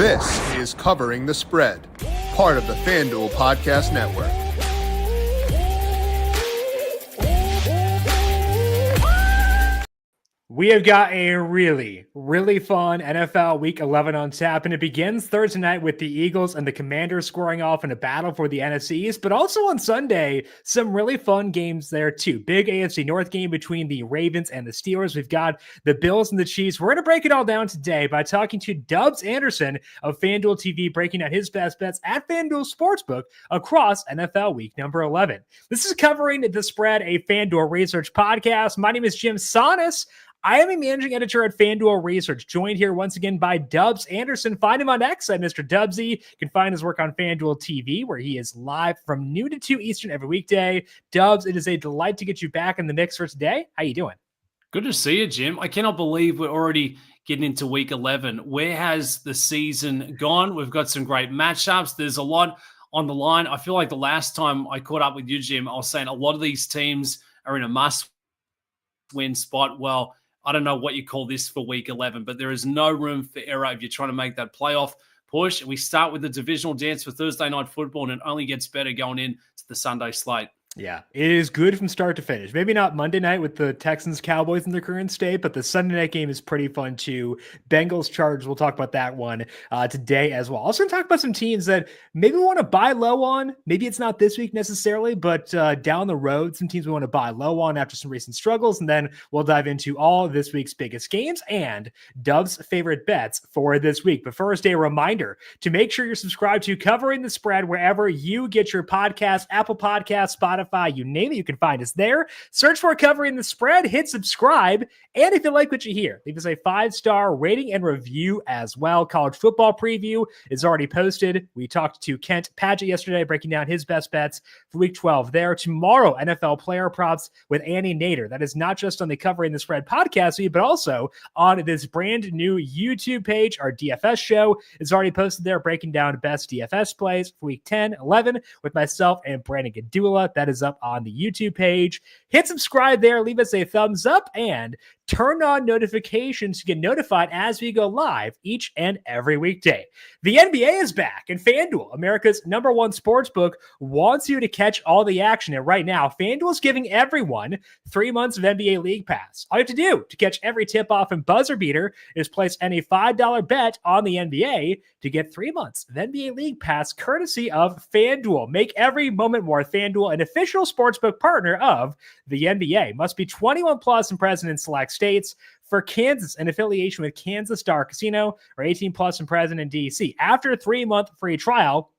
This is Covering the Spread, part of the FanDuel Podcast Network. We have got a really fun NFL Week 11 on tap, and it begins Thursday night with the Eagles and the Commanders scoring off in a battle for the NFC East, but also on Sunday, some really fun games there too. Big AFC North game between the Ravens and the Steelers. We've got the Bills and the Chiefs. We're going to break it all down today by talking to Dubbs Anderson of FanDuel TV, breaking down his best bets at FanDuel Sportsbook across NFL Week number 11. This is Covering the Spread, a FanDuel Research podcast. My name is JimSannes. I am a managing editor at FanDuel Research, joined here once again by Dubbs Anderson. Find him on X at mrdubbsie. You can find his work on FanDuel TV, where he is live from noon to 2 Eastern every weekday. Dubbs, it is a delight to get you back in the mix for today. How you doing? Good to see you, Jim. I cannot believe we're already getting into Week 11. Where has the season gone? We've got some great matchups. There's a lot on the line. I feel like the last time I caught up with you, Jim, I was saying a lot of these teams are in a must-win spot. Well, I don't know what you call this for Week 11, but there is no room for error if you're trying to make that playoff push. We start with the divisional dance for Thursday Night Football, and it only gets better going into the Sunday slate. Yeah, it is good from start to finish. Maybe not Monday night with the Texans Cowboys in their current state, but the Sunday night game is pretty fun too. Bengals Chargers, we'll talk about that one today as well. Also going to talk about some teams that maybe we want to buy low on. Maybe it's not this week necessarily, but down the road, some teams we want to buy low on after some recent struggles. And then we'll dive into all of this week's biggest games and Dub's favorite bets for this week. But first, a reminder to make sure you're subscribed to Covering the Spread wherever you get your podcast, Apple Podcasts, Spotify, you name it, you can find us there. Search for Covering the Spread, hit subscribe, and if you like what you hear, leave us a 5-star rating and review as well. College football preview is already posted. We talked to Kent Padgett yesterday, breaking down his best bets for Week 12 there. Tomorrow, NFL player props with Annie Nader. That is not just on the Covering the Spread podcast feed, but also on this brand new YouTube page. Our DFS show is already posted there, breaking down best DFS plays for Week 10, 11 with myself and Brandon Gadula. That is up on the YouTube page. Hit subscribe there, leave us a thumbs up, and turn on notifications to get notified as we go live each and every weekday. The NBA is back, and FanDuel, America's #1 sportsbook, wants you to catch all the action. And right now, FanDuel is giving everyone 3 months of NBA League Pass. All you have to do to catch every tip-off and buzzer beater is place any $5 bet on the NBA to get 3 months of NBA League Pass courtesy of FanDuel. Make every moment more. FanDuel, an official sportsbook partner of the NBA. Must be 21 plus and present in select states. For Kansas, an affiliation with Kansas Star Casino, or 18 plus and present in DC. After a 3-month free trial,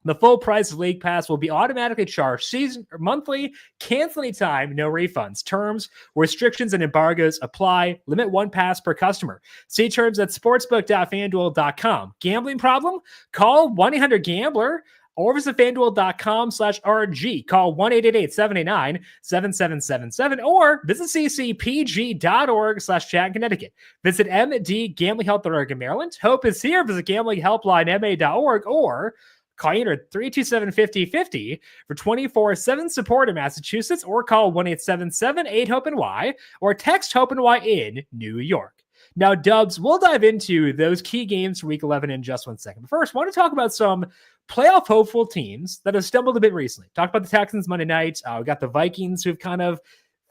the full price of League Pass will be automatically charged season or monthly, cancel anytime, no refunds. Terms, restrictions, and embargoes apply. Limit 1 pass per customer. See terms at sportsbook.fanduel.com. Gambling problem? Call 1-800-GAMBLER or visit fanduel.com/RG. Call 1-888-789-7777 or visit ccpg.org/chat in Connecticut. Visit mdgamblinghelp.org in Maryland. Hope is here. Visit gamblinghelplinema.org or call 327-5050 for 24/7 support in Massachusetts, or call 1-877-8-HOPE-NY or text HOPE-NY in New York. Now, Dubs, we'll dive into those key games for Week 11 in just 1 second. But first, I want to talk about some playoff hopeful teams that have stumbled a bit recently. Talk about the Texans Monday night. We got the Vikings who've kind of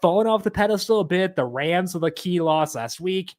fallen off the pedestal a bit. The Rams with a key loss last week.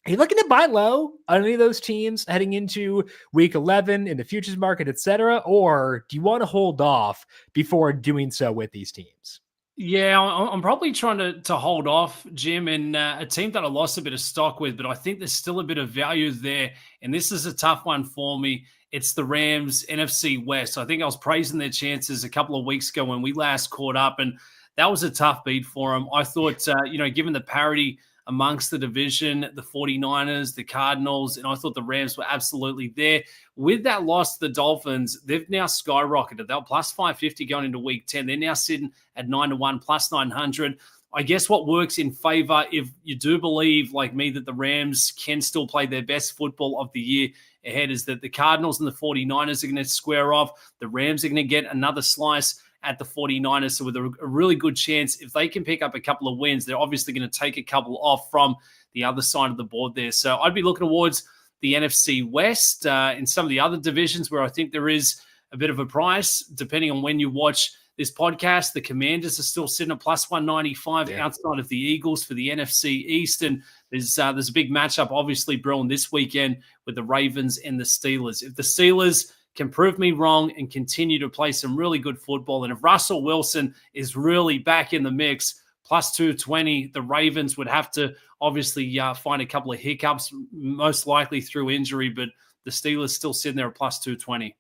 Are you looking to buy low on any of those teams heading into Week 11 in the futures market, etc.? Or do you want to hold off before doing so with these teams? Yeah, I'm probably trying to hold off, Jim, and a team that I lost a bit of stock with, but I think there's still a bit of value there, and this is a tough one for me. It's the Rams, NFC West. I think I was praising their chances a couple of weeks ago when we last caught up, and that was a tough beat for them. I thought, given the parity amongst the division, the 49ers, the Cardinals, and I thought the Rams were absolutely there. With that loss to the Dolphins, they've now skyrocketed. They were plus 550 going into Week 10. They're now sitting at 9-1, plus 900. I guess what works in favor, if you do believe, like me, that the Rams can still play their best football of the year ahead, is that the Cardinals and the 49ers are going to square off. The Rams are going to get another slice at the 49ers. So with a really good chance, if they can pick up a couple of wins, they're obviously going to take a couple off from the other side of the board there. So I'd be looking towards the NFC West. In some of the other divisions where I think there is a bit of a price, depending on when you watch this podcast, the Commanders are still sitting at plus 195 outside of the Eagles for the NFC East. And there's a big matchup, obviously, brewing this weekend with the Ravens and the Steelers. If the Steelers can prove me wrong and continue to play some really good football, and if Russell Wilson is really back in the mix, plus 220, the Ravens would have to obviously find a couple of hiccups, most likely through injury, but the Steelers still sitting there at plus 220.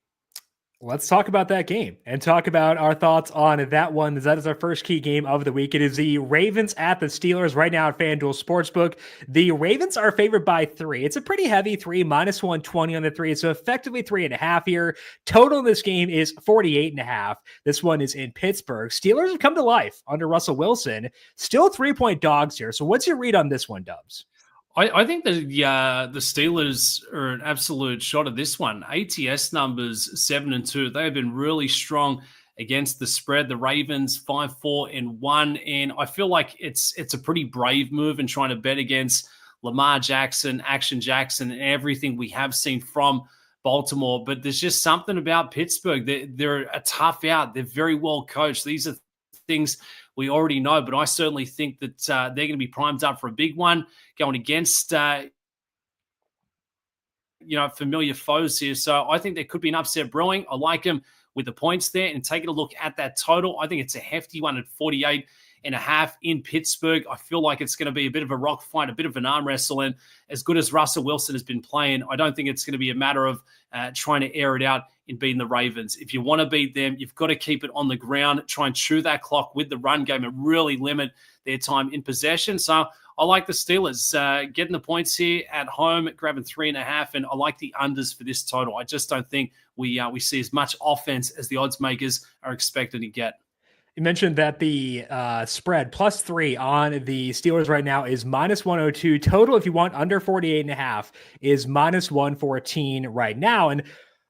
Let's talk about that game and talk about our thoughts on that one. That is our first key game of the week. It is the Ravens at the Steelers right now at FanDuel Sportsbook. The Ravens are favored by 3. It's a pretty heavy 3, minus 120 on the 3. So effectively 3.5 here. Total in this game is 48.5. This one is in Pittsburgh. Steelers have come to life under Russell Wilson. Still 3-point dogs here. So what's your read on this one, Dubs? I think the Steelers are an absolute shot at this one. ATS numbers 7-2. They have been really strong against the spread. The Ravens 5-4-1, and I feel like it's a pretty brave move in trying to bet against Lamar Jackson, Action Jackson, and everything we have seen from Baltimore. But there's just something about Pittsburgh. They're a tough out. They're very well coached. These are things we already know, but I certainly think that they're going to be primed up for a big one going against, familiar foes here. So I think there could be an upset brewing. I like them with the points there, and taking a look at that total, I think it's a hefty one at 48.5 in Pittsburgh. I feel like it's going to be a bit of a rock fight, a bit of an arm wrestle, and as good as Russell Wilson has been playing, I don't think it's going to be a matter of trying to air it out in beating the Ravens. If you want to beat them, you've got to keep it on the ground, try and chew that clock with the run game and really limit their time in possession. So I like the Steelers getting the points here at home, grabbing 3.5, and I like the unders for this total. I just don't think we see as much offense as the odds makers are expected to get. You mentioned that the spread plus 3 on the Steelers right now is minus 102. Total, if you want under 48.5, is minus 114 right now. And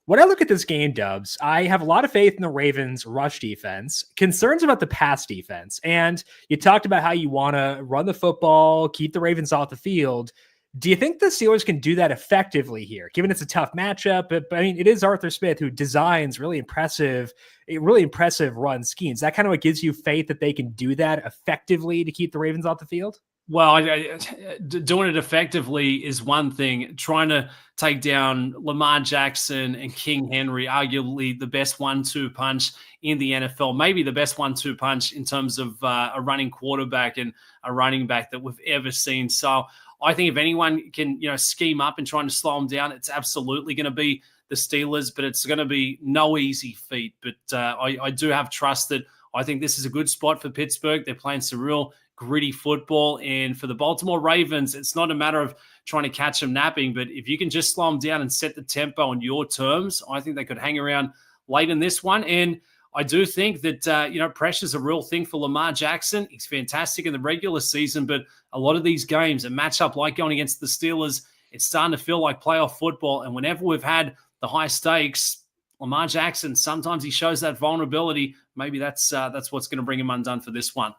when I look at this game, Dubs, I have a lot of faith in the Ravens' rush defense, concerns about the pass defense. And you talked about how you want to run the football, keep the Ravens off the field. Do you think the Steelers can do that effectively here, given it's a tough matchup? But I mean, it is Arthur Smith who designs really impressive run schemes. That kind of what gives you faith that they can do that effectively to keep the Ravens off the field? Well, doing it effectively is one thing. Trying to take down Lamar Jackson and King Henry, arguably the best 1-2 punch in the NFL, maybe the best 1-2 punch in terms of a running quarterback and a running back that we've ever seen. So I think if anyone can, scheme up and trying to slow them down, it's absolutely going to be the Steelers, but it's going to be no easy feat. But I do have trust that I think this is a good spot for Pittsburgh. They're playing some real gritty football. And for the Baltimore Ravens, it's not a matter of trying to catch them napping, but if you can just slow them down and set the tempo on your terms, I think they could hang around late in this one. And I do think that, pressure is a real thing for Lamar Jackson. He's fantastic in the regular season, but a lot of these games, a matchup like going against the Steelers, it's starting to feel like playoff football. And whenever we've had the high stakes, Lamar Jackson, sometimes he shows that vulnerability. Maybe that's what's going to bring him undone for this one.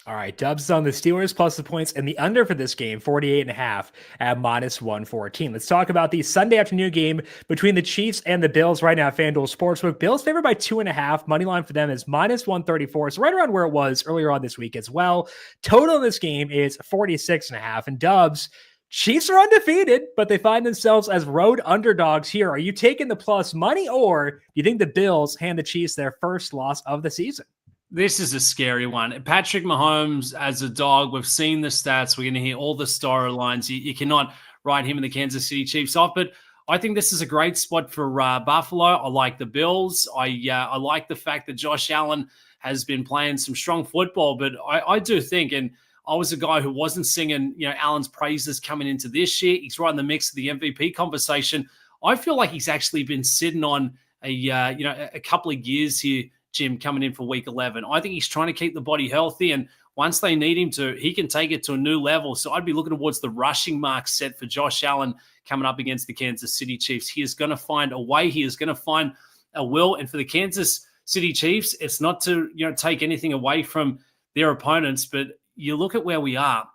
All right, Dubs on the Steelers plus the points and the under for this game, 48.5 at minus 114. Let's talk about the Sunday afternoon game between the Chiefs and the Bills right now at FanDuel Sportsbook. Bills favored by 2.5. Money line for them is minus 134. So right around where it was earlier on this week as well. Total in this game is 46.5. And Dubs, Chiefs are undefeated, but they find themselves as road underdogs here. Are you taking the plus money, or do you think the Bills hand the Chiefs their first loss of the season? This is a scary one. Patrick Mahomes as a dog, we've seen the stats. We're going to hear all the storylines. You cannot write him and the Kansas City Chiefs off, but I think this is a great spot for Buffalo. I like the Bills. I like the fact that Josh Allen has been playing some strong football, but I do think, and I was a guy who wasn't singing, Allen's praises coming into this year. He's right in the mix of the MVP conversation. I feel like he's actually been sitting on a couple of years here, Jim, coming in for week 11. I think he's trying to keep the body healthy, and once they need him to, he can take it to a new level. So I'd be looking towards the rushing mark set for Josh Allen coming up against the Kansas City Chiefs. He is going to find a way. He is going to find a will. And for the Kansas City Chiefs, it's not to take anything away from their opponents, but you look at where we are.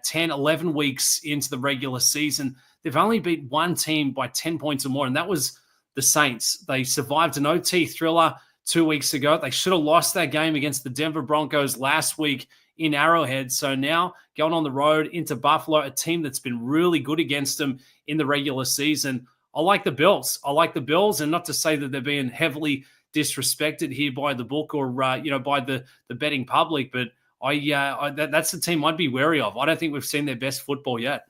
10, 11 weeks into the regular season, they've only beat one team by 10 points or more, and that was the Saints. They survived an OT thriller 2 weeks ago. They should have lost that game against the Denver Broncos last week in Arrowhead. So now going on the road into Buffalo, a team that's been really good against them in the regular season. I like the Bills. And not to say that they're being heavily disrespected here by the book or by the betting public, but that's the team I'd be wary of. I don't think we've seen their best football yet.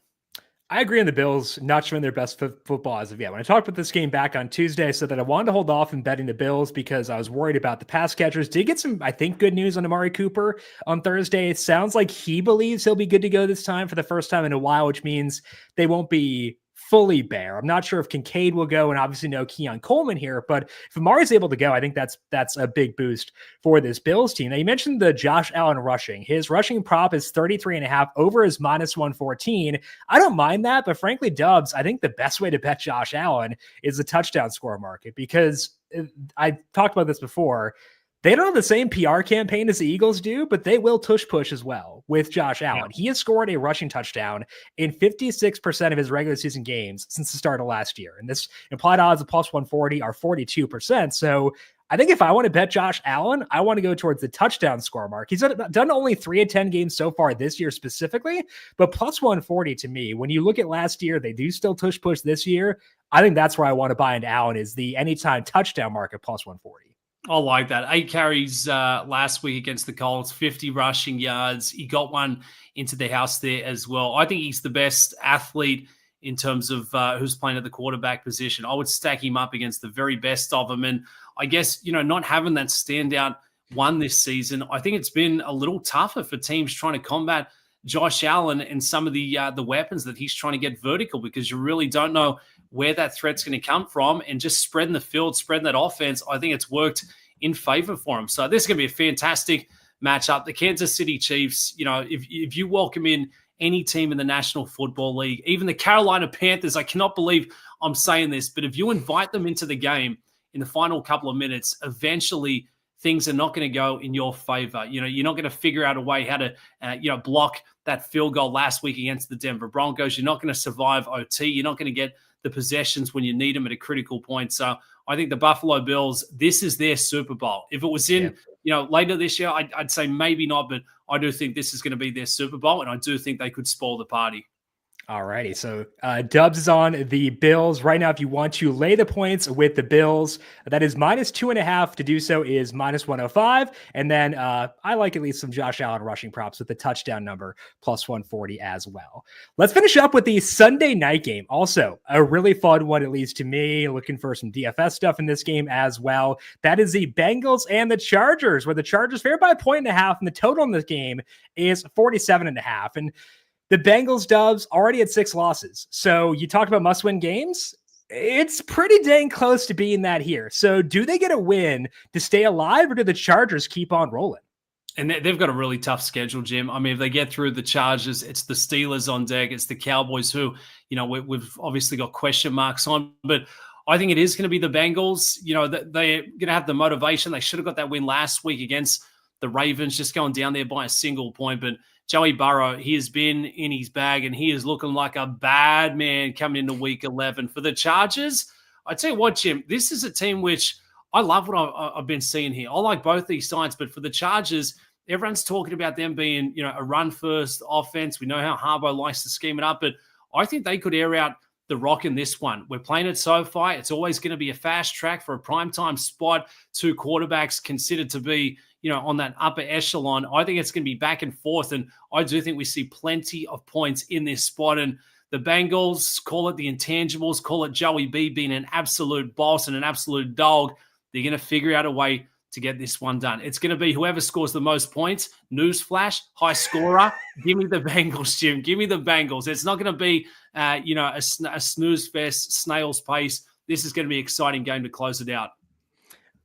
I agree on the Bills not showing their best football as of yet. When I talked about this game back on Tuesday, I said that I wanted to hold off in betting the Bills because I was worried about the pass catchers. Did get some, I think, good news on Amari Cooper on Thursday. It sounds like he believes he'll be good to go this time for the first time in a while, which means they won't be fully bare. I'm not sure if Kincaid will go, and obviously no Keon Coleman here, but if Amari's able to go, I think that's a big boost for this Bills team. Now, you mentioned the Josh Allen rushing. His rushing prop is 33.5 over his minus 114. I don't mind that, but frankly, Dubs, I think the best way to bet Josh Allen is the touchdown score market, because I talked about this before. They don't have the same PR campaign as the Eagles do, but they will tush push as well with Josh Allen. Yeah. He has scored a rushing touchdown in 56% of his regular season games since the start of last year. And this implied odds of plus 140 are 42%. So I think if I want to bet Josh Allen, I want to go towards the touchdown score mark. He's done only 3 of 10 games so far this year specifically, but plus 140 to me, when you look at last year, they do still tush push this year. I think that's where I want to buy into Allen, is the anytime touchdown market plus 140. I like that. 8 carries last week against the Colts, 50 rushing yards. He got one into the house there as well. I think he's the best athlete in terms of who's playing at the quarterback position. I would stack him up against the very best of them. And I guess, not having that standout one this season, I think it's been a little tougher for teams trying to combat Josh Allen and some of the weapons that he's trying to get vertical, because you really don't know where that threat's going to come from, and just spreading the field, spreading that offense, I think it's worked in favor for him. So this is going to be a fantastic matchup. The Kansas City Chiefs, if you welcome in any team in the National Football League, even the Carolina Panthers, I cannot believe I'm saying this, but if you invite them into the game in the final couple of minutes, eventually things are not going to go in your favor. You're not going to figure out a way how to, block that field goal last week against the Denver Broncos. You're not going to survive OT. You're not going to get the possessions when you need them at a critical point. So I think the Buffalo Bills, this is their Super Bowl. If it was in, later this year, I'd say maybe not, but I do think this is going to be their Super Bowl, and I do think they could spoil the party. All righty. So Dubs is on the Bills right now. If you want to lay the points with the Bills, that is minus 2.5. To do so is minus 105. And then I like at least some Josh Allen rushing props with the touchdown number plus 140 as well. Let's finish up with the Sunday night game. Also a really fun one, at least to me, looking for some DFS stuff in this game as well. That is the Bengals and the Chargers, where the Chargers fair by 1.5, and the total in this game is 47.5. And the Bengals, Dubs, already had 6 losses. So you talked about must-win games. It's pretty dang close to being that here. So do they get a win to stay alive, or do the Chargers keep on rolling? And they've got a really tough schedule, Jim. I mean, if they get through the Chargers, it's the Steelers on deck. It's the Cowboys who, we've obviously got question marks on. But I think it is going to be the Bengals. They're going to have the motivation. They should have got that win last week against the Ravens, just going down there by a single point. But Joey Burrow, he has been in his bag, and he is looking like a bad man coming into week 11. For the Chargers, I tell you what, Jim, this is a team which I love what I've been seeing here. I like both these sides, but for the Chargers, everyone's talking about them being, a run-first offense. We know how Harbaugh likes to scheme it up, but I think they could air out the rock in this one. We're playing at SoFi. It's always going to be a fast track for a primetime spot. 2 quarterbacks considered to be, on that upper echelon. I think it's going to be back and forth, and I do think we see plenty of points in this spot. And the Bengals, call it the intangibles, call it Joey B being an absolute boss and an absolute dog. They're going to figure out a way to get this one done. It's going to be whoever scores the most points. Newsflash, high scorer. Give me the Bengals, Jim. Give me the Bengals. It's not going to be, a snooze fest, snail's pace. This is going to be an exciting game to close it out.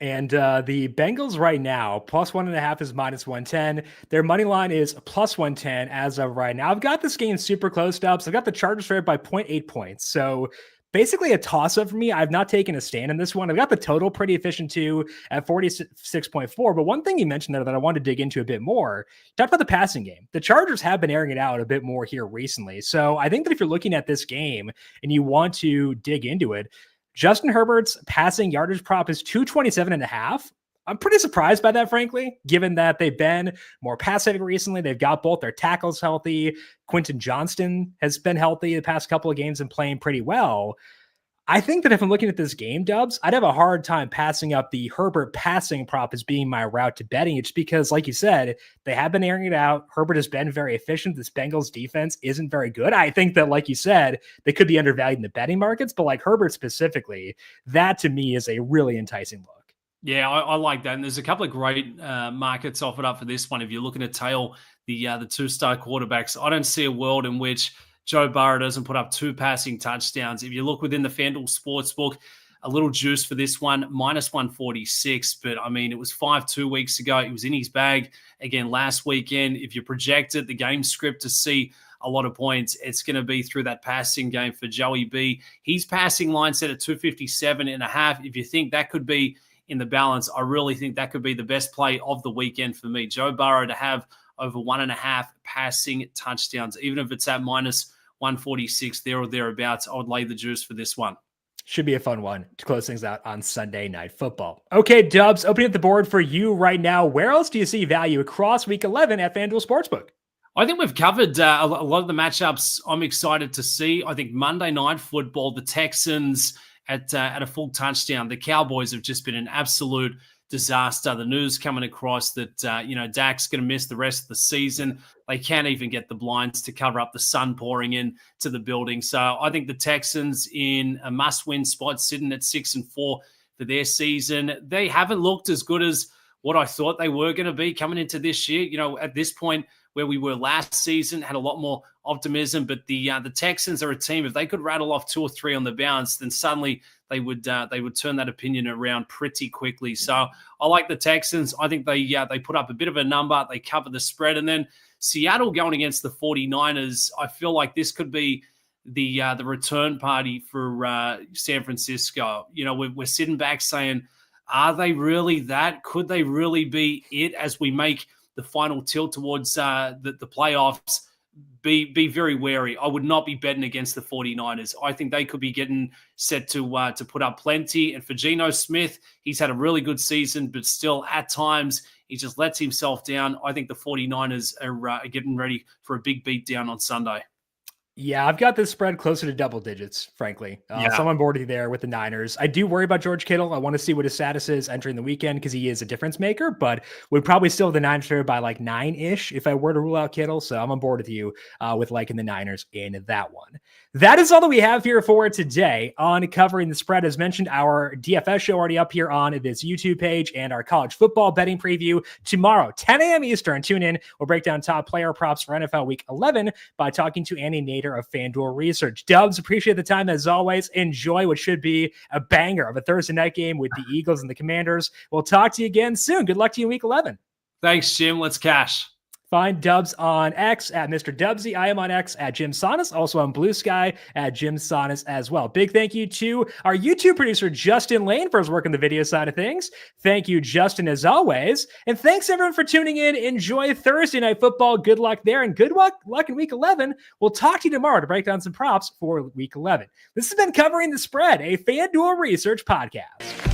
And the Bengals right now, plus 1.5 is minus 110. Their money line is plus 110 as of right now. I've got this game super close, Dubs. I've got the Chargers favored by 0.8 points. So basically a toss-up for me. I've not taken a stand in this one. I've got the total pretty efficient too at 46.4. But one thing you mentioned there that I wanted to dig into a bit more, you talked about the passing game. The Chargers have been airing it out a bit more here recently. So I think that if you're looking at this game and you want to dig into it, Justin Herbert's passing yardage prop is 227.5. I'm pretty surprised by that, frankly, given that they've been more pass-heavy recently. They've got both their tackles healthy. Quentin Johnston has been healthy the past couple of games and playing pretty well. I think that if I'm looking at this game, Dubs, I'd have a hard time passing up the Herbert passing prop as being my route to betting. It's because, like you said, they have been airing it out. Herbert has been very efficient. This Bengals defense isn't very good. I think that, like you said, they could be undervalued in the betting markets, but like Herbert specifically, that to me is a really enticing look. Yeah, I like that. And there's a couple of great markets offered up for this one. If you're looking to tail the two-star quarterbacks, I don't see a world in which Joe Burrow doesn't put up 2 passing touchdowns. If you look within the FanDuel Sportsbook, a little juice for this one, minus 146. But, I mean, it was 5 weeks ago. It was in his bag again last weekend. If you project it, the game script to see a lot of points, it's going to be through that passing game for Joey B. His passing line set at 257.5. If you think that could be in the balance, I really think that could be the best play of the weekend for me. Joe Burrow to have over 1.5 passing touchdowns, even if it's at minus 146 there or thereabouts, I would lay the juice for this one. Should be a fun one to close things out on Sunday Night Football. Okay, Dubs, opening up the board for you right now. Where else do you see value across Week 11 at FanDuel Sportsbook? I think we've covered a lot of the matchups I'm excited to see. I think Monday Night Football, the Texans at a full touchdown. The Cowboys have just been an absolute disaster. The news coming across that, Dak's going to miss the rest of the season. They can't even get the blinds to cover up the sun pouring in to the building. So I think the Texans in a must-win spot, sitting at 6-4 for their season. They haven't looked as good as what I thought they were going to be coming into this year. At this point where we were last season, had a lot more optimism, but the Texans are a team. If they could rattle off 2 or 3 on the bounce, then suddenly they would turn that opinion around pretty quickly. So I like the Texans. I think they put up a bit of a number. They cover the spread. And then Seattle going against the 49ers, I feel like this could be the return party for San Francisco. We're sitting back saying, are they really that? Could they really be it as we make the final tilt towards the playoffs? Be very wary. I would not be betting against the 49ers. I think they could be getting set to put up plenty. And for Geno Smith, he's had a really good season, but still at times he just lets himself down. I think the 49ers are getting ready for a big beat down on Sunday. Yeah, I've got this spread closer to double digits, frankly. So I'm on board there with the Niners. I do worry about George Kittle. I want to see what his status is entering the weekend because he is a difference maker, but would probably still have the Niners fair by like 9-ish if I were to rule out Kittle. So I'm on board with you with liking the Niners in that one. That is all that we have here for today on covering the spread. As mentioned, our DFS show already up here on this YouTube page and our college football betting preview tomorrow, 10 a.m. Eastern. Tune in. We'll break down top player props for NFL Week 11 by talking to Andy Nader of FanDuel Research. Dubs, appreciate the time as always. Enjoy what should be a banger of a Thursday night game with the Eagles and the Commanders. We'll talk to you again soon. Good luck to you in Week 11. Thanks, Jim. Let's cash. Find Dubs on X at mrdubbsie. I am on X at JimSannes, also on Blue Sky at JimSannes as well. Big thank you to our YouTube producer, Justin Lane, for his work on the video side of things. Thank you, Justin, as always. And thanks, everyone, for tuning in. Enjoy Thursday Night Football. Good luck there, and good luck in Week 11. We'll talk to you tomorrow to break down some props for Week 11. This has been Covering the Spread, a FanDuel Research podcast.